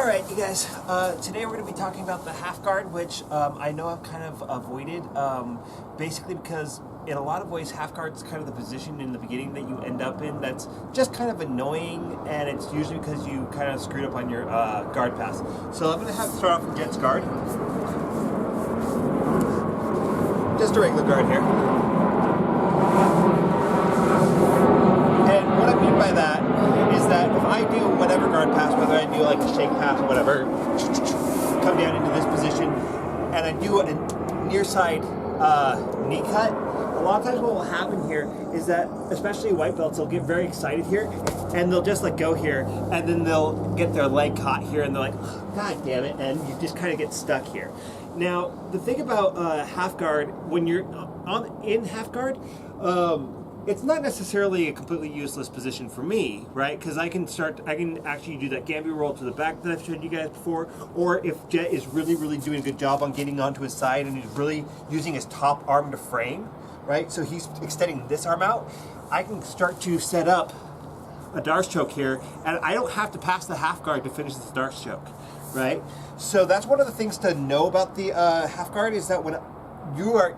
Alright, you guys, today we're going to be talking about the half guard, which I know I've kind of avoided, basically because in a lot of ways half guard is kind of the position in the beginning that you end up in that's just kind of annoying, and it's usually because you kind of screwed up on your guard pass. So I'm going to have to start off with Jet's guard. Just a regular guard here. And what I mean by that is that if I do whatever guard pass, whether I do like a shake pass or whatever, come down into this position, and I do a near side knee cut, a lot of times what will happen here is that, especially white belts, they'll get very excited here, and they'll just like go here, and then they'll get their leg caught here, and they're like, oh, God damn it, and you just kind of get stuck here. Now, the thing about half guard, when you're in half guard, it's not necessarily a completely useless position for me, right? Because I can actually do that Gambit roll to the back that I've showed you guys before, or if Jet is really doing a good job on getting onto his side and he's really using his top arm to frame, right? So he's extending this arm out, I can start to set up a Darce choke here, and I don't have to pass the half guard to finish this Darce choke, right? So that's one of the things to know about the half guard, is that when you are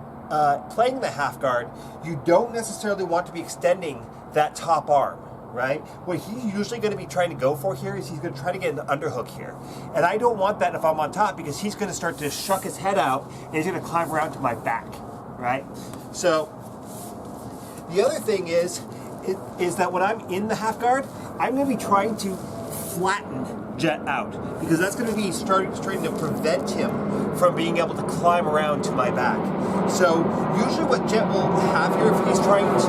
playing the half guard, you don't necessarily want to be extending that top arm, right? What he's usually going to be trying to go for here is he's going to try to get an underhook here. And I don't want that if I'm on top, because he's going to start to shuck his head out and he's going to climb around to my back, right? So the other thing is that when I'm in the half guard, I'm going to be trying to flatten Jet out, because that's going to be starting to prevent him from being able to climb around to my back. So usually what Jet will have here, if he's trying to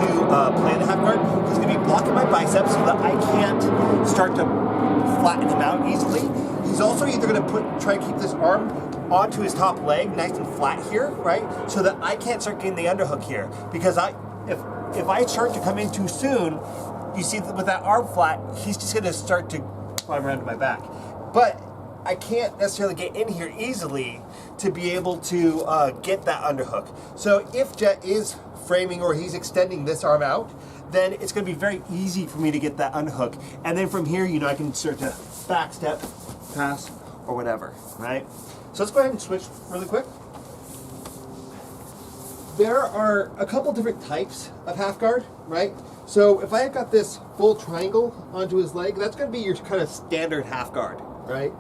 play the half guard, he's going to be blocking my biceps so that I can't start to flatten him out easily. He's also either going to try to keep this arm onto his top leg nice and flat here, right, so that I can't start getting the underhook here, because if I start to come in too soon, you see with that arm flat, he's just going to start to climb around to my back. But I can't necessarily get in here easily to be able to get that underhook. So if Jet is framing or he's extending this arm out, then it's going to be very easy for me to get that underhook. And then from here, you know, I can start to back step, pass, or whatever, right? So let's go ahead and switch really quick. There are a couple different types of half guard, right? So if I've got this full triangle onto his leg, that's going to be your kind of standard half guard, right?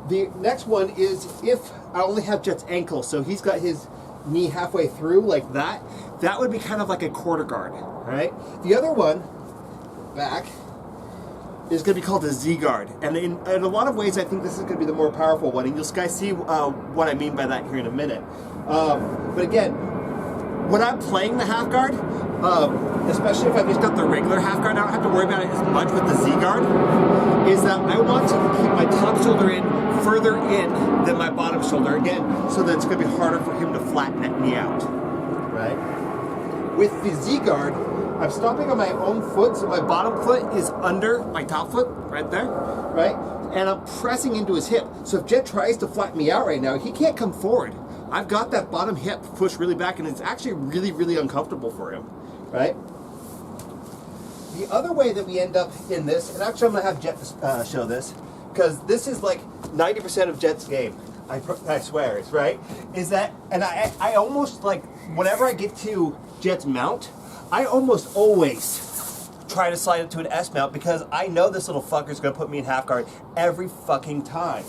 The next one is if I only have Jet's ankle, so he's got his knee halfway through like that, that would be kind of like a quarter guard, right? The other one, back, is going to be called a Z guard. And in a lot of ways, I think this is going to be the more powerful one, and you'll guys see what I mean by that here in a minute. But again, when I'm playing the half guard, especially if I've just got the regular half guard, I don't have to worry about it as much with the Z guard, is that I want to keep my top shoulder in further in than my bottom shoulder, again, so that it's going to be harder for him to flatten me out, right? With the Z guard, I'm stopping on my own foot, so my bottom foot is under my top foot, right there, right? And I'm pressing into his hip. So if Jet tries to flatten me out right now, he can't come forward. I've got that bottom hip pushed really back, and it's actually really uncomfortable for him, right? The other way that we end up in this, and actually I'm going to have Jet show this, because this is like 90% of Jet's game, I swear, it's right, is that, and I almost like, whenever I get to Jet's mount, I almost always try to slide it to an S mount, because I know this little fucker's going to put me in half guard every fucking time,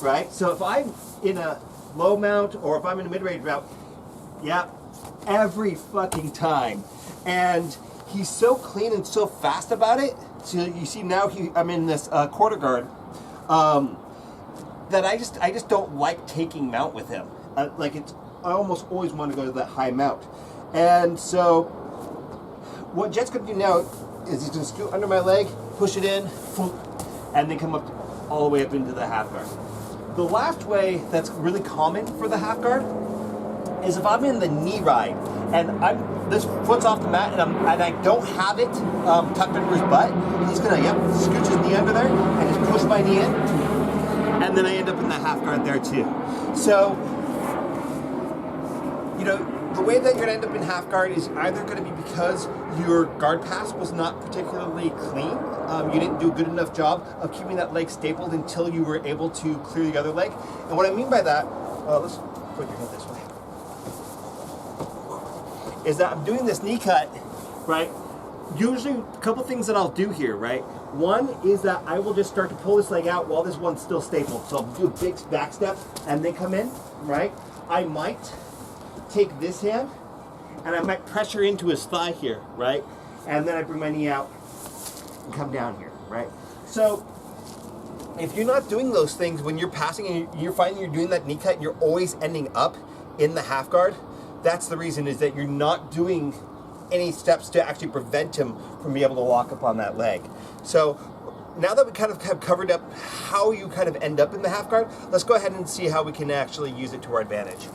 right? So if I'm in a low mount, or if I'm in a mid-range mount, yeah, every fucking time. And he's so clean and so fast about it. So you see now I'm in this quarter guard, that I just don't like taking mount with him. I almost always want to go to that high mount. And so what Jet's going to do now is he's going to scoot under my leg, push it in, and then come up all the way up into the half guard. The last way that's really common for the half guard is if I'm in the knee ride and this foot's off the mat and I don't have it tucked under his butt, he's gonna scooch his knee under there and just push my knee in, and then I end up in the half guard there too. So, you know, the way that you're going to end up in half guard is either going to be because your guard pass was not particularly clean. You didn't do a good enough job of keeping that leg stapled until you were able to clear the other leg. And what I mean by that, let's put your head this way, is that I'm doing this knee cut, right? Usually a couple things that I'll do here, right? One is that I will just start to pull this leg out while this one's still stapled. So I'll do a big back step and then come in, right? I might take this hand and I might pressure into his thigh here, right? And then I bring my knee out and come down here, right? So if you're not doing those things when you're passing and you're finding you're doing that knee cut and you're always ending up in the half guard, that's the reason, is that you're not doing any steps to actually prevent him from being able to lock up on that leg. So now that we kind of have covered up how you kind of end up in the half guard, let's go ahead and see how we can actually use it to our advantage.